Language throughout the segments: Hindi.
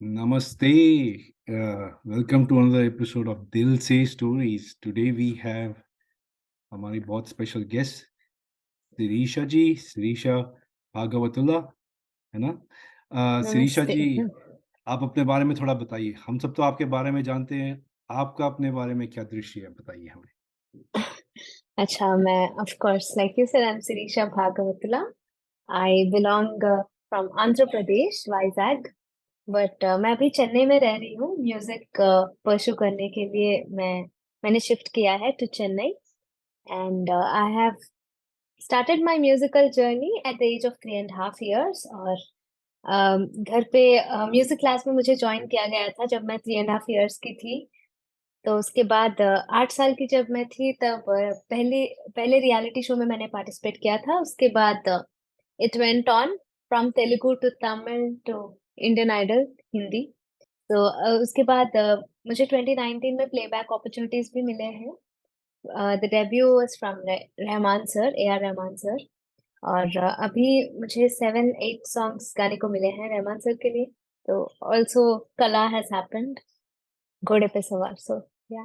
Namaste. Welcome to another episode of Dil Se Stories. Today we have हमारी बहुत स्पेशल गेस्ट शिरीषा जी, शिरीषा भागवतुल्ला, है ना? शिरीषा नमस्ते। जी, आप अपने बारे में थोड़ा बताइए। हम सब तो आपके बारे में जानते हैं, आपका अपने बारे में क्या दृश्य है बताइए हमें? अच्छा, मैं of course like you said I am Sirisha Bhagavathula. I belong from Andhra Pradesh, Vizag, but मैं अभी चेन्नई में रह रही हूँ। म्यूज़िक परस्यू करने के लिए मैंने शिफ्ट किया है to Chennai and I have started my musical journey at the age of 3 and half years और घर पे म्यूज़िक क्लास में मुझे जॉइन किया गया था जब मैं 3 एंड हाफ इयर्स की थी। तो उसके बाद 8 साल की जब मैं थी तब पहले पहले रियलिटी शो में मैंने पार्टिसिपेट किया था। उसके बाद it went on from Telugu to Tamil to Indian idol Hindi. तो उसके बाद मुझे 2019 में प्लेबैक अपॉर्चुनिटीज़ भी मिले हैं। The debut was from Rahman sir, AR. Rahman sir और अभी मुझे 7-8 सॉन्ग्स गाने को मिले हैं रहमान सर के लिए। तो ऑल्सो कला हैज़ हैपेंड, घोड़े पे सवार सो या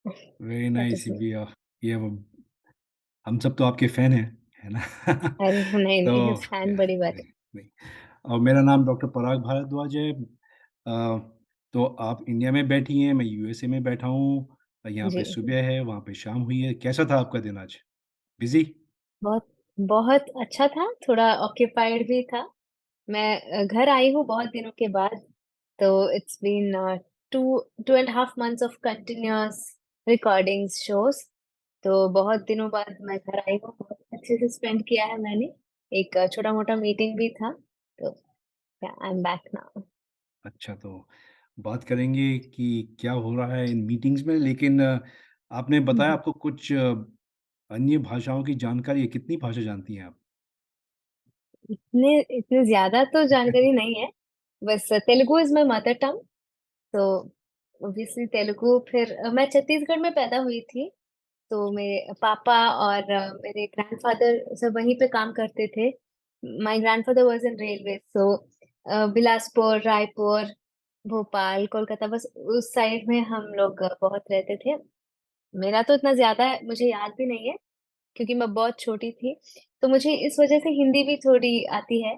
very that nice is me. ये वो हम सब तो आपके फैन हैं, है ना? अरे! नहीं, तो नहीं फैन बड़ी बात नहीं, नहीं। और मेरा नाम डॉक्टर पराग भारद्वाज है। तो आप इंडिया में बैठी हैं, मैं यूएसए में बैठा हूँ। यहाँ है। पे जी, सुबह है, वहाँ पे शाम हुई है। कैसा था आपका दिन आज? बिज़ी? बहुत बहुत अच्छा था, थोड़ा ऑक्यूपाइड भी था। मैं घर आई हूँ बहुत दिनों के बाद, तो it's been 2 2 and half months of continuous recordings, shows. तो बहुत दिनों बाद मैं घर आई हूँ, बहुत अच्छे से स्पेंड किया है मैंने। एक छोटा-मोटा मीटिंग भी था, तो या आई एम बैक नाउ। अच्छा, तो बात करेंगे कि क्या हो रहा है इन मीटिंग्स में, लेकिन आपने हुँ, बताया हुँ। आपको कुछ अन्य भाषाओं की जानकारी है। कितनी भाषा जानती हैं आप? इतने इतने ज़्यादा तो जानकारी नहीं है, बस Telugu is my mother tongue. तो ऑब्वियसली तेलुगु फिर मैं छत्तीसगढ़ में पैदा हुई थी, तो मेरे पापा और मेरे ग्रैंडफ़ादर सब वहीं पे काम करते थे। My grandfather was in railway, so Bilaspur, Raipur, Bhopal, Kolkata बस उस साइड में हम लोग बहुत रहते थे। मेरा तो इतना ज़्यादा मुझे याद भी नहीं है, क्योंकि मैं बहुत छोटी थी, तो मुझे इस वज़ह से हिंदी भी थोड़ी आती है।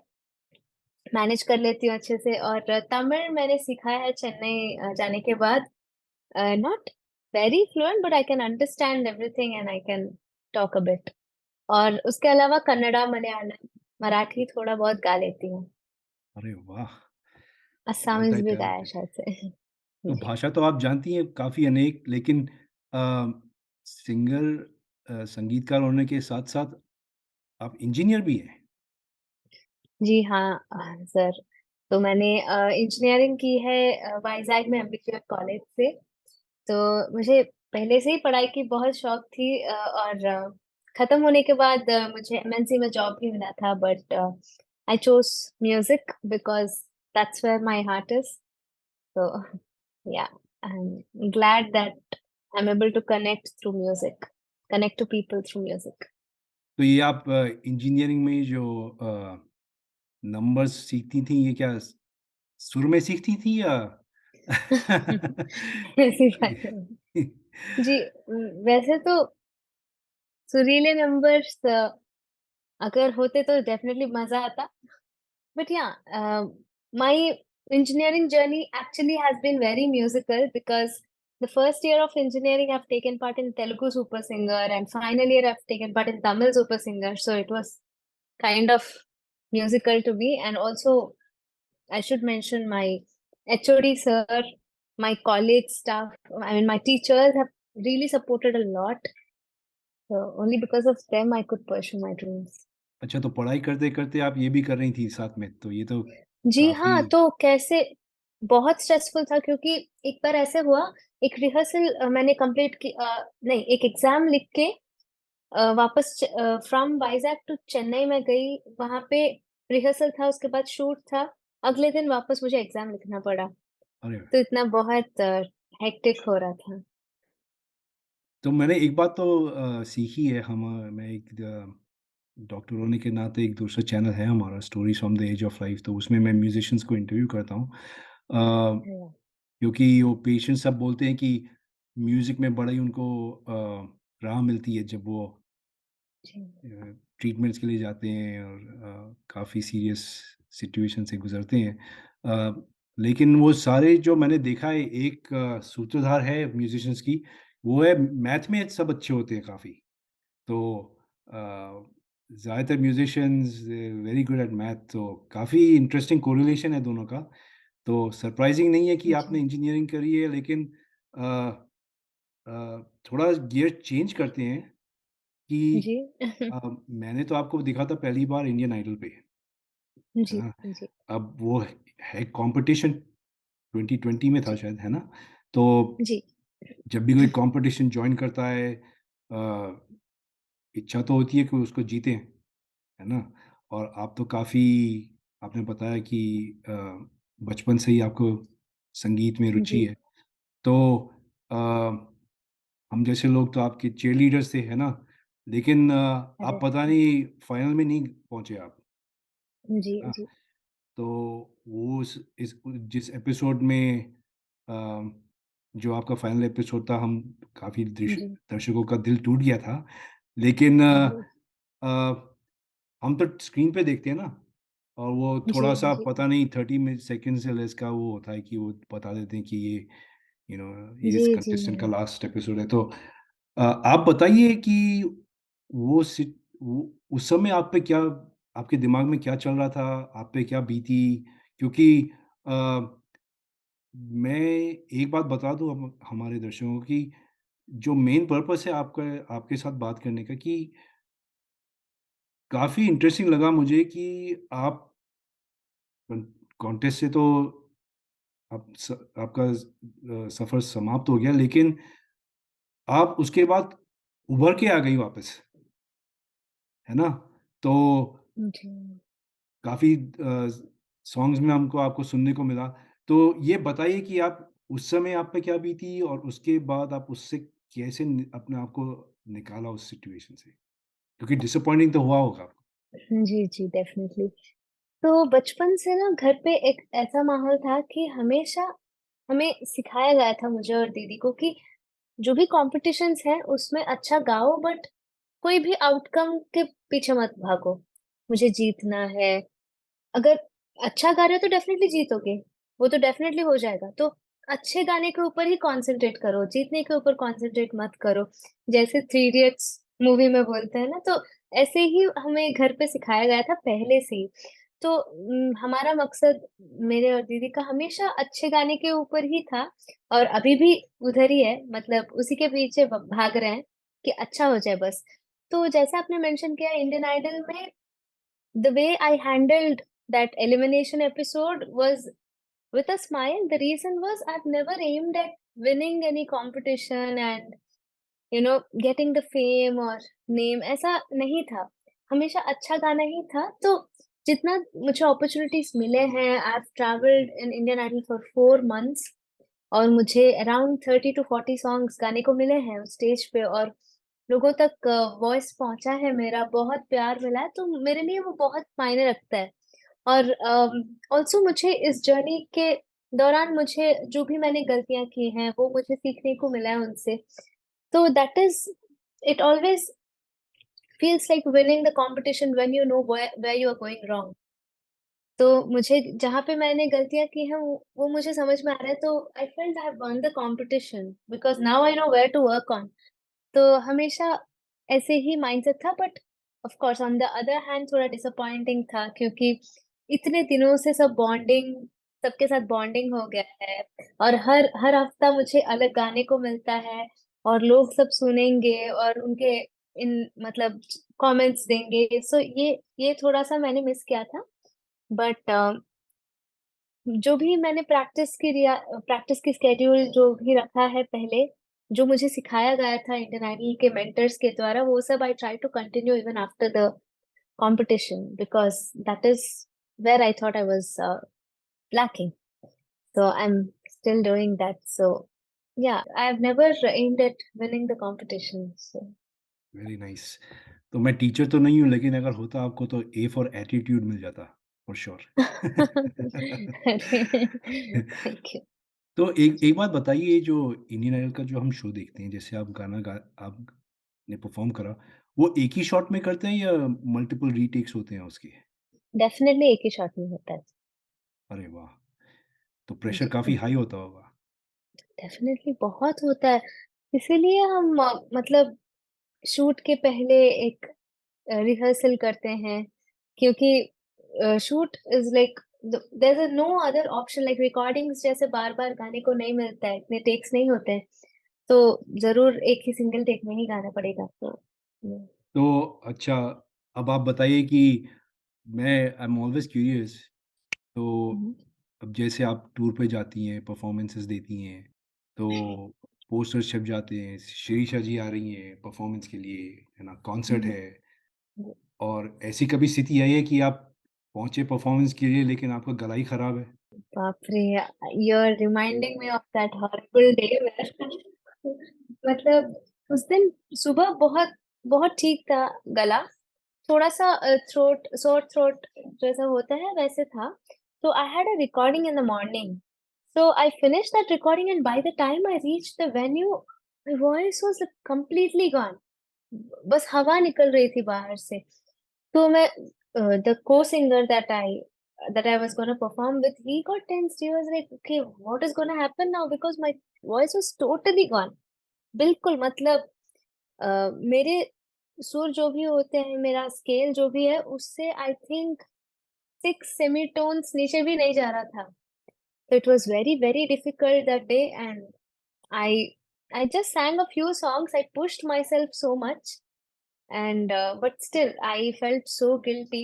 मैनेज कर लेती हूँ अच्छे से और तमिल मैंने सीखा है चेन्नई जाने के बाद। Not very fluent but I can understand everything and I can talk a bit. और उसके अलावा कन्नड़ा, मलयालम, मराठी थोड़ा बहुत गा लेती हूँ। अरे वाह! असमीज़ मल्टी भी गाया है टैलेंटेड। शायद से। तो जी। भाषा तो आप जानती हैं काफ़ी अनेक, लेकिन सिंगर संगीतकार होने के साथ-साथ आप इंजीनियर भी हैं। जी हाँ, सर। तो मैंने इंजीनियरिंग की है वाइज़ैग में अम्बिका कॉलेज से। तो मुझे पहले से ही पढ़ाई की बहुत शौक थी और खत्म होने के बाद मुझे एमएनसी में जॉब भी मिला था but I chose music because that's where my heart is. So, yeah, I'm glad that I'm able to connect through music, connect to people through music. तो ये आप इंजीनियरिंग में जो नंबर्स सीखती थी, ये क्या सुर में सीखती थी या ऐसी बात नहीं। जी, वैसे तो सुरीले नंबर्स अगर होते तो डेफिनिटली मज़ा आता। But yeah, my engineering journey actually has been very musical because the first year of engineering I've taken part in Telugu Super Singer and final year I've taken part in Tamil Super Singer. So it was kind of musical to me. And also I should mention my HOD sir, my college staff, I mean my teachers have really supported a lot. So only because of them I could pursue my dreams. अच्छा, तो पढ़ाई करते-करते आप ये भी कर रही थी साथ में, तो ये तो जी काफ़ी हाँ, तो कैसे बहुत स्ट्रेसफुल था क्योंकि एक बार ऐसे हुआ, एक रिहर्सल मैंने कंप्लीट की नहीं एक एग्ज़ाम लिख के वापस फ्रॉम वाइज़ैग टू चेन्नई मैं गई, वहाँ पे रिहर्सल था, उसके बाद शूट था, अगले दिन वापस मुझे एग्ज़ाम लिखना पड़ा, अरे! तो इतना बहुत हेक्टिक हो रहा था। तो मैंने एक बात तो सीखी है। मैं एक डॉक्टर होने के नाते एक दूसरा चैनल है हमारा, stories from the age of life, तो उसमें मैं म्यूज़िशियंस को इंटरव्यू करता हूँ। Yeah. क्योंकि वो पेशेंट्स सब बोलते हैं कि म्यूज़िक में बड़ा ही उनको राह मिलती है जब वो जी, ट्रीटमेंट्स के लिए जाते हैं और काफ़ी सीरियस सिचुएशन से गुज़रते हैं। लेकिन वो सारे जो मैंने देखा है एक सूत्रधार है म्यूज़िशियंस की, वो है मैथ में सब अच्छे होते हैं काफ़ी। तो अ, ज़्यादातर musicians very good at math तो काफ़ी इंटरेस्टिंग कोरिलेशन है दोनों का। तो सरप्राइज़िंग नहीं है कि आपने जी, इंजीनियरिंग करी है लेकिन अ थोड़ा गियर चेंज करते हैं कि जी, मैंने तो आपको दिखा था पहली बार इंडियन आइडल पे, है जी, ना? जी, अब वो है कॉम्पिटिशन 2020 में था जी, शायद, है ना? तो जी, जब भी कोई कॉम्पिटिशन जॉइन करता है इच्छा तो होती है कि उसको जीतें, है ना? और आप तो काफ़ी आपने बताया कि बचपन से ही आपको संगीत में रुचि जी। है। तो अ, हम जैसे लोग तो आपके चीयरलीडर्स थे, है ना? लेकिन आप अरे! पता नहीं फाइनल में नहीं पहुँचे आप, जी, है ना? जी, तो वो इस जिस एपिसोड में अ, जो आपका फाइनल एपिसोड था हम काफ़ी जी, दर्शकों का दिल टूट गया था। लेकिन जी, अ, हम तो स्क्रीन पे देखते हैं ना और वो जी, थोड़ा-सा जी, पता नहीं 30 मिनट सेकंड से लेस का वो होता है कि वो बता देते हैं कि ये ये जी, इस जी। कंटेस्टेंट का लास्ट एपिसोड है। तो आप बताइए कि वो सिट वो उस समय आप पे क्या आपके दिमाग में क्या चल रहा था? आप पे क्या बीती? क्योंकि अ, मैं एक बात बता दूँ हम हमारे दर्शकों को कि जो मेन पर्पस है आपका आपके साथ बात करने का कि काफ़ी इंटरेस्टिंग लगा मुझे कि आप कॉन कॉन्टेस्ट से तो आप आपका सफ़र समाप्त हो गया लेकिन आप उसके बाद उभर के आ गई वापस, है ना? तो जी। काफ़ी सॉन्ग्स में हमको आपको सुनने को मिला। तो ये बताइए कि आप उस समय आप पे क्या बीती और उसके बाद आप उससे कैसे अपने आप को निकाला उस सिचुएशन से? क्योंकि डिसअपॉइंटिंग तो हुआ होगा आपको। जी, जी, डेफ़िनिटली। तो बचपन से ना घर पे एक ऐसा माहौल था कि हमेशा हमें सिखाया गया था मुझे और दीदी को कि जो भी कॉम्पिटिशन्स हैं उसमें अच्छा गाओ बट कोई भी आउटकम के पीछे मत भागो। मुझे जीतना है, अगर अच्छा गा रहे हो तो डेफ़िनिटली जीतोगे, वो तो डेफ़िनिटली हो जाएगा। तो अच्छे गाने के ऊपर ही कॉन्संट्रेट करो, जीतने के ऊपर कॉन्संट्रेट मत करो। जैसे थ्री इडियट्स मूवी में बोलते हैं ना, तो ऐसे ही हमें घर पे सिखाया गया था पहले से ही। तो हमारा मकसद मेरे और दीदी का हमेशा अच्छे गाने के ऊपर ही था और अभी भी उधर ही है, मतलब उसी के पीछे भाग रहे हैं कि अच्छा हो जाए बस। तो जैसे आपने मेंशन किया इंडियन आइडल में the way I handled that elimination episode was with a smile. The reason was I've never aimed at winning any competition and getting the fame or name ऐसा नहीं था। हमेशा अच्छा गाना ही था। तो जितना मुझे अपॉर्चुनिटीज मिले हैं I have travelled in Indian idol for 4 months और मुझे अराउंड 30 to 40 सॉन्ग्स गाने को मिले हैं उस स्टेज पे और लोगों तक वॉइस पहुंचा है मेरा, बहुत प्यार मिला है, तो मेरे लिए वो बहुत मायने रखता है। और ऑल्सो मुझे इस जर्नी के दौरान मुझे जो भी मैंने गलतियां की हैं वो मुझे सीखने को मिला है उनसे। तो that is it always feels like winning the competition when you know where you are going wrong। तो मुझे जहाँ पे मैंने गलतियाँ की हैं वो मुझे समझ में आ रहा है, तो I felt I have won the competition because now I know where to work on. तो हमेशा ऐसे ही माइंडसेट था but of course on the other hand थोड़ा डिसअपॉइंटिंग था क्योंकि इतने दिनों से सब बॉन्डिंग सबके साथ बॉन्डिंग हो गया है और हर हर हफ्ता मुझे अलग गाने को मिलता है और लोग सब सुनेंगे और उनके इन मतलब कमेंट्स देंगे। सो ये थोड़ा-सा मैंने मिस किया था। बट जो भी मैंने प्रैक्टिस की स्केड्यूल जो भी रखा है पहले, जो मुझे सिखाया गया था इंडियन आइडल के मेंटर्स के द्वारा, वो सब I try to continue even after the competition because that is where I thought I was lacking. So I'm still doing that. So yeah, I've never aimed at winning the competition. So very nice. तो मैं टीचर तो नहीं हूँ लेकिन अगर होता आपको तो ए फॉर एटीट्यूड मिल जाता फॉर श्योर। अरे थैंक यू। तो एक एक बात बताइए, ये जो इंडियन आइडल का जो हम शो देखते हैं, जैसे आप गाना गा आपने परफ़ॉर्म करा, वो एक ही शॉट में करते हैं या मल्टीपल रीटेक्स होते हैं उसके? डेफ़िनेटली एक ही शॉट में होता है। अरे वाह! तो प्रेशर काफ़ी जी, हाई होता होगा। डेफ़िनेटली बहुत होता है। इसीलिए हम मतलब शूट के पहले एक रिहर्सल करते हैं क्योंकि shoot is like there is no other option like recordings जैसे बार-बार गाने को नहीं मिलता है, इतने टेक्स नहीं होते हैं, तो ज़रूर एक ही सिंगल टेक में ही गाना पड़ेगा। तो तो अच्छा, अब आप बताइए कि मैं आई एम ऑलवेज़ क्यूरियस, तो हुँ, अब जैसे आप टूर पे जाती हैं, परफ़ॉर्मेंसेज़ देती हैं, तो पोस्टर्स छप जाते हैं, शिरीषा जी आ रही हैं परफ़ॉर्मेंस के लिए, है ना? कॉन्सर्ट हुँ, है, हुँ। और ऐसी कभी स्थिति आई है कि आप पहुँचे परफ़ॉर्मेंस के लिए लेकिन आपका गला ही खराब है? बाप रे! You are reminding me of that horrible day where मतलब उस दिन सुबह बहुत बहुत ठीक था गला, थोड़ा-सा थ्रोट सोर थ्रोट जैसा होता है वैसे था। So I had a recording in the morning. So I finished that recording and by the time I reached the venue, my voice was completely gone. बस हवा निकल रही थी बाहर से। तो मैं the co-singer that I was gonna perform with, he got tense. He was like, "Okay, what is gonna happen now?" Because my voice was totally gone. बिल्कुल मतलब मेरे सुर जो भी होते हैं, मेरा स्केल जो भी है, उससे आई थिंक 6 सेमीटोन्स नीचे भी नहीं जा रहा था। So it was very, very difficult that day and I I just sang a few songs. I pushed myself so much and but still I felt so guilty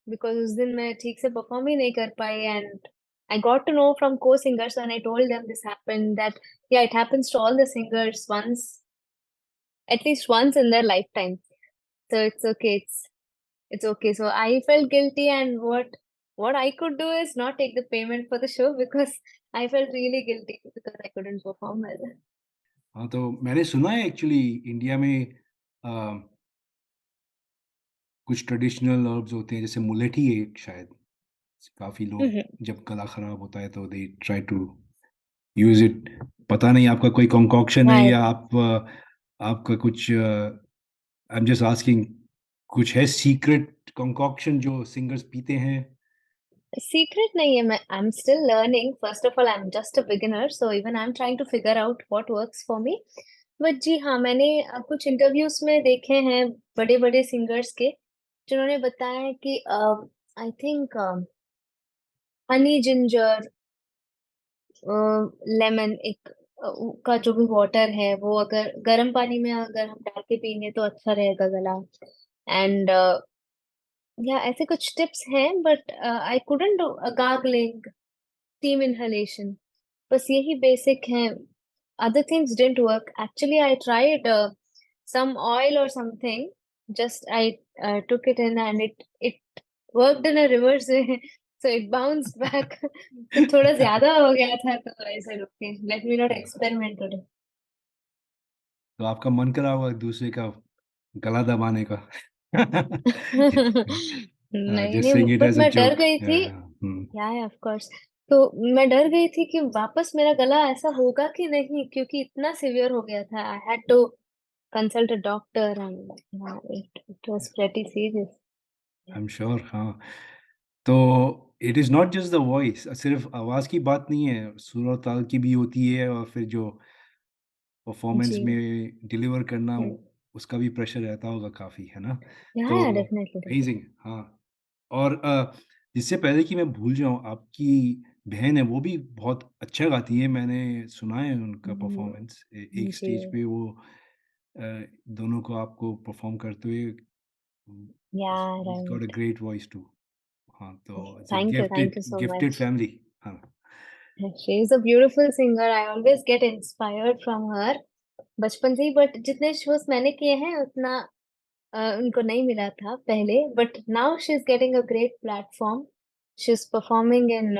because उस दिन मैं ठीक से परफॉर्म ही नहीं कर पाई and I got to know from co-singers when I told them this happened that yeah, it happens to all the singers once, at least once in their lifetime. So it's okay. It's okay. So I felt guilty and what I could do is not take the payment for the show because I felt really guilty because I couldn't perform well. हाँ, तो मैंने सुना है एक्चुअली इंडिया में अ, कुछ ट्रेडिशनल हर्ब्स होते हैं, जैसे मुलेठी है एक शायद, काफ़ी लोग Mhm. जब गला खराब होता है तो they try to use it. पता नहीं आपका कोई कंकॉक्शन है Right. या आपका कुछ आई एम जस्ट आस्किंग, कुछ है सीक्रेट कंकॉक्शन जो सिंगर्स पीते हैं? Secret nahi hai. I'm still learning. First of all, I'm just a beginner, so even I'm trying to figure out what works for me. But जी हाँ, मैंने कुछ इंटरव्यूज़ में देखे हैं बड़े-बड़े सिंगर्स के, जिन्होंने बताया है कि I think Honey ginger lemon एक का जो भी वाटर है वो अगर गर्म पानी में अगर हम डाल के पिएँगे तो अच्छा रहेगा गला एंड या ऐसे कुछ टिप्स हैं but I couldn't do gargling, steam inhalation बस यही बेसिक हैं। Other things didn't work. Actually I tried some oil or something, just I took it in and it worked in a reverse way. So it bounced back. तो थोड़ा ज़्यादा हो गया था तो I said okay, let me not experiment today. तो आपका मन करा होगा दूसरे का गला दबाने का? नहीं, जस्ट नहीं saying it but as a मैं डर जोक। गई थी। हुँ। या ऑफ कोर्स। तो मैं डर गई थी कि वापस मेरा गला ऐसा होगा कि नहीं क्योंकि इतना सीवियर हो गया था। I had to consult a doctor and it was pretty serious. I am sure, हाँ। तो it is not just the voice, सिर्फ़ आवाज़ की बात नहीं है, सुर और ताल की भी होती है, और फिर जो परफ़ॉर्मेंस जी। में डिलीवर करना, हुँ। उसका भी प्रेशर रहता होगा काफ़ी, है ना? या तो डेफिनिटली, अमेज़िंग, डेफिनिटली। हाँ। और इससे पहले कि मैं भूल जाऊँ, आपकी बहन है, वो भी बहुत अच्छा गाती है, मैंने सुना है उनका हुँ, परफ़ॉर्मेंस एक जी। स्टेज पे वो दोनों को आपको परफ़ॉर्म करते हुए, yeah she is got a right. Great voice too. हाँ, तो it's a thank gifted you so gifted much. Family. हाँ, she is a beautiful singer, I always get inspired from her बचपन से ही बट जितने शोज़ मैंने किए हैं उतना उनको नहीं मिला था पहले but now she is getting a great platform. She is performing in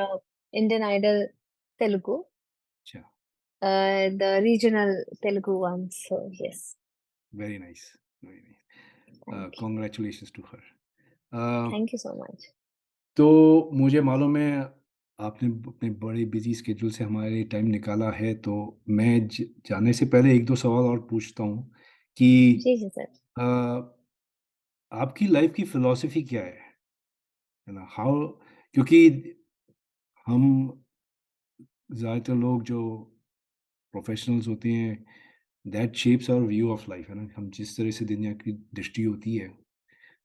Indian idol Telugu, अच्छा, the regional Telugu ones. So yes, very nice, very nice. thank you. Congratulations to her. Uh, Thank you so much. तो मुझे मालूम है आपने अपने बड़े बिजी स्केड्यूल से हमारे लिए टाइम निकाला है, तो मैं जाने से पहले 1-2 सवाल और पूछता हूँ कि जी, जी सर। अ, आपकी लाइफ की फिलॉसफी क्या है ना? हाउ क्योंकि हम ज़्यादातर लोग जो प्रोफेशनल्स होते हैं, that shapes our view of life, है ना? हम जिस तरह से दुनिया की दृष्टि होती है,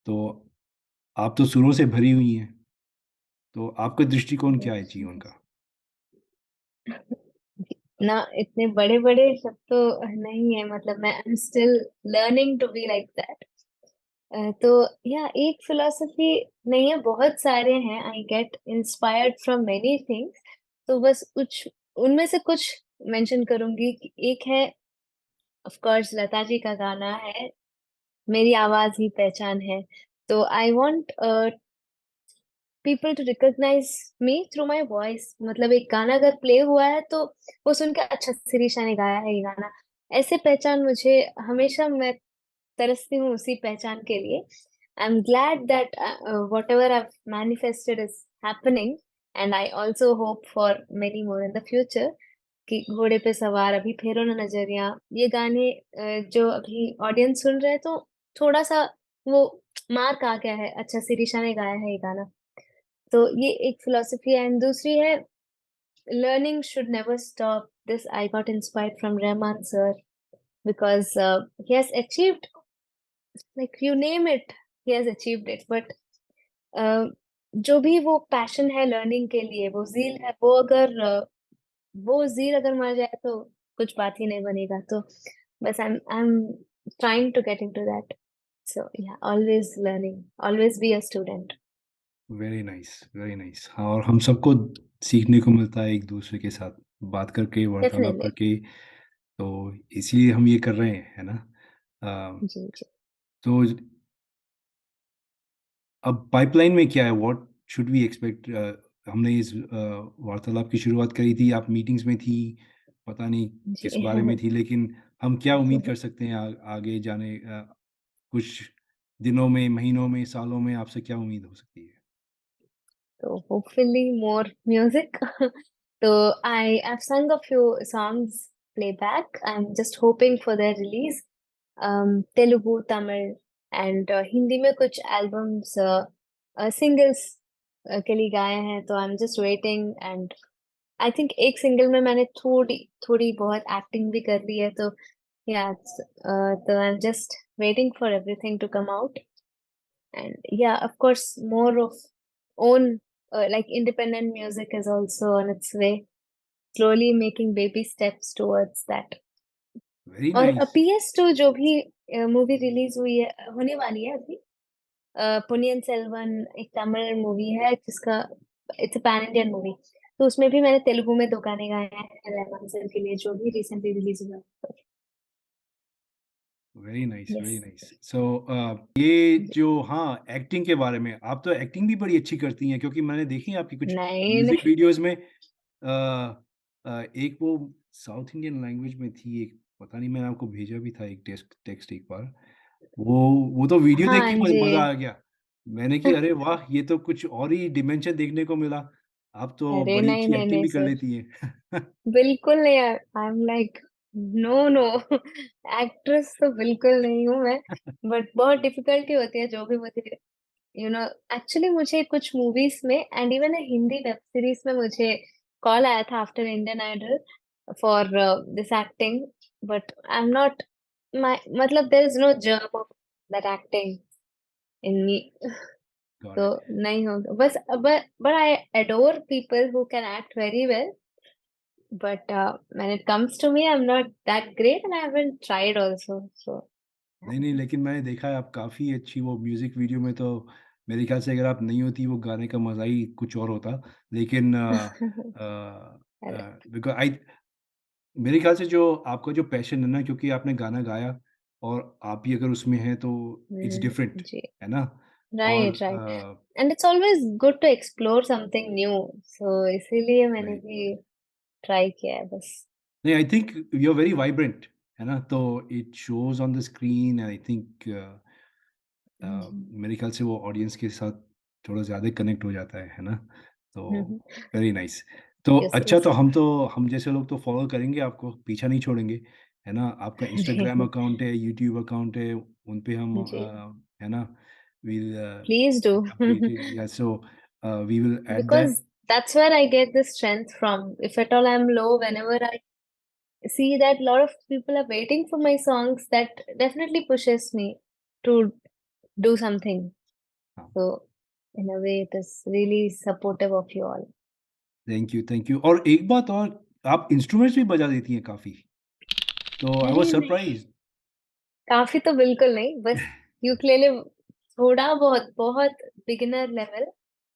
तो आप तो सुरों से भरी हुई हैं, तो आपका दृष्टिकोण क्या है जीवन का? ना इतने बड़े-बड़े शब्द तो नहीं है, मतलब मैं I am still learning to be like that. तो या एक फिलॉसफी नहीं है, बहुत सारे हैं। I get inspired from many things. तो बस कुछ उनमें से कुछ मेंशन करूँगी कि एक है ऑफ कोर्स लता जी का गाना है, मेरी आवाज़ ही पहचान है। तो I want people to recognise me through my voice. मतलब एक गाना अगर प्ले हुआ है तो वो सुन के अच्छा शिरीषा ने गाया है ये गाना, ऐसे पहचान मुझे हमेशा, मैं तरसती हूँ उसी पहचान के लिए। I am glad that whatever I have manifested is happening, and I also hope for many more in the future. कि घोड़े पे सवार, अभी फेरो ना नजरिया, ये गाने जो अभी ऑडियंस सुन रहे हैं, तो थोड़ा सा वो मार्क आ गया है, अच्छा शिरीषा ने गाया है ये गाना। तो ये एक फिलॉसफी है, एंड दूसरी है learning should never stop. This I got inspired from Rahman sir, because he has achieved, like you name it, he has achieved it. But जो भी वो पैशन है लर्निंग के लिए, वो ज़ील है, वो अगर वो ज़ील अगर मर जाए तो कुछ बात ही नहीं बनेगा। तो बस I am trying to get into that. So yeah, always learning, always be a student. Very nice, very nice. हाँ, और हम सबको सीखने को मिलता है एक-दूसरे के साथ बात करके, वार्तालाप डेफिनेटली। करके, तो इसीलिए हम ये कर रहे हैं, है ना? जी, जी। तो अब पाइपलाइन में क्या है? What should we expect? हमने इस वार्तालाप की शुरुआत करी थी, आप मीटिंग्स में थी, पता नहीं जी। किस बारे में थी, लेकिन हम क्या उम्मीद कर सकते हैं आगे जाने कुछ दिनों में, महीनों में, सालों में आपसे क्या उम्मीद हो सकती है? So hopefully more music. So I've sung a few songs playback. I'm just hoping for their release. Telugu, Tamil and Hindi में कुछ albums, singles के लिए गाए हैं, तो I'm just waiting। and I think एक सिंगल में मैंने थोड़ी थोड़ी बहुत एक्टिंग भी कर ली है, तो yeah, तो I'm just waiting for everything to come out। and yeah, of course, more of own, like independent music is also on its way, slowly making baby steps towards that। Very और नाइस। PS2 जो भी मूवी रिलीज हुई है, होने वाली है अभी, पुनियन सेल्वन, एक तमिल मूवी है जिसका, it's a pan Indian movie. तो उसमें भी मैंने तेलुगु में 2 गाने गाए हैं रहमान सर के लिए, जो भी रिसेंटली रिलीज हुआ है। Very nice, yes. Very nice. So ये जो हाँ, एक्टिंग के बारे में, आप तो एक्टिंग भी बड़ी अच्छी करती हैं, क्योंकि मैंने देखी है आपकी कुछ नहीं, म्यूज़िक नहीं। वीडियोज़ में। एक वो साउथ इंडियन लैंग्वेज में थी एक, पता नहीं, मैंने आपको भेजा भी था एक टेक्स्ट एक बार। वो वो तो वीडियो देख हाँ के जी। मज़ा आ गया। मैंने कि अरे वाह! ये तो कुछ और ही डिमेंशन देखने को मिला। आप तो अरे बड़ी नहीं, अच्छी नहीं, एक्टिंग नहीं भी कर सर। लेती हैं। बिल्कुल नहीं यार, I am like no, no. Actress तो बिल्कुल नहीं हूँ मैं। बट बहुत डिफिकल्टी होती है जो भी मुझे, यू नो, एक्चुअली मुझे कुछ मूवीज में and even Hindi web series में मुझे कॉल आया था after Indian idol for this acting. But I am not, my मतलब there is no germ of that acting in me. Got तो इट। नहीं होगा बस। But I adore people who can act very well. But when it comes to me, I'm not that great, and I haven't tried also. So नहीं, नहीं, लेकिन मैंने देखा है आप काफ़ी अच्छी वो म्यूज़िक वीडियो में, तो मेरे ख़्याल से अगर आप नहीं होती वो गाने का मज़ा ही कुछ और होता। लेकिन बिकॉज़ आई मेरे ख़्याल से जो आपका जो पैशन है ना, क्योंकि आपने गाना गाया और आप ही अगर उसमें हैं तो इट्स डिफरेंट, जी, है ना? और right, right. And it's always good to explore something new. So इसीलिए मैंने राइट। भी ट्राई किया है बस। नहीं, I think you are very vibrant, है ना? तो it shows on the screen. I think मेरे ख्याल से वो ऑडियंस के साथ थोड़ा ज़्यादा कनेक्ट हो जाता है ना? हुँ, तो हुँ। Very nice. तो यस, अच्छा, यस। तो हम जैसे लोग तो फ़ॉलो करेंगे आपको, पीछा नहीं छोड़ेंगे, है ना? आपका इंस्टाग्राम अकाउंट है, यूट्यूब अकाउंट है, उन पे हम जी, है ना? Will please do. Keep updated, yeah so we will add that. Because that's where I get the strength from. If at all I'm low, whenever I see that a lot of people are waiting for my songs, that definitely pushes me to do something. हाँ, So, in a way, it is really supportive of you all. Thank you. और एक बात और, आप इंस्ट्रूमेंट्स भी बजा देती हैं काफ़ी, तो आई वाज़ अरे नहीं, सरप्राइज़्ड। काफ़ी तो बिल्कुल नहीं, बस यूकेलेले थोड़ा बहुत, बहुत beginner level.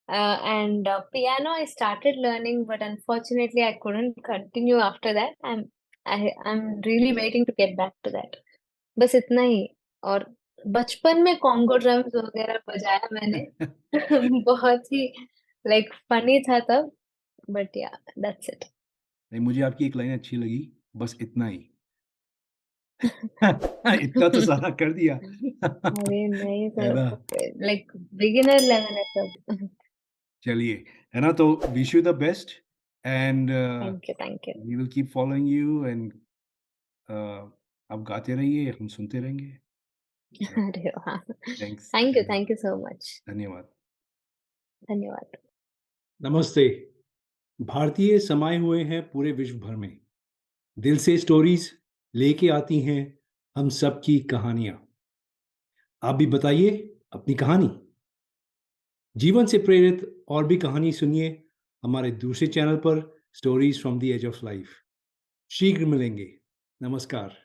And piano I started learning, but unfortunately I couldn't continue after that. I'm really waiting to get back to that. बस इतना ही। और बचपन में कॉन्गो ड्रम्स वगैरह बजाया मैंने। बहुत ही लाइक फनी था तब, बट या दैट्स इट। नहीं, मुझे आपकी एक लाइन अच्छी लगी, बस इतना ही। इतना तो सारा कर दिया। अरे नहीं है सर, ना? लाइक बिगिनर लेवल है सब। चलिए, है ना? तो wish you the best, and thank you, thank you. We will keep following you, and आप गाते रहिए, हम सुनते रहेंगे। अरे वाह! Thanks, thank you so much. धन्यवाद। धन्यवाद। नमस्ते। भारतीय समाये हुए हैं पूरे विश्व भर में। दिल से स्टोरीज लेके आती हैं हम सब की कहानियाँ। आप भी बताइए अपनी कहानी। जीवन से प्रेरित और भी कहानी सुनिए हमारे दूसरे चैनल पर, stories from the age of life. शीघ्र मिलेंगे। नमस्कार।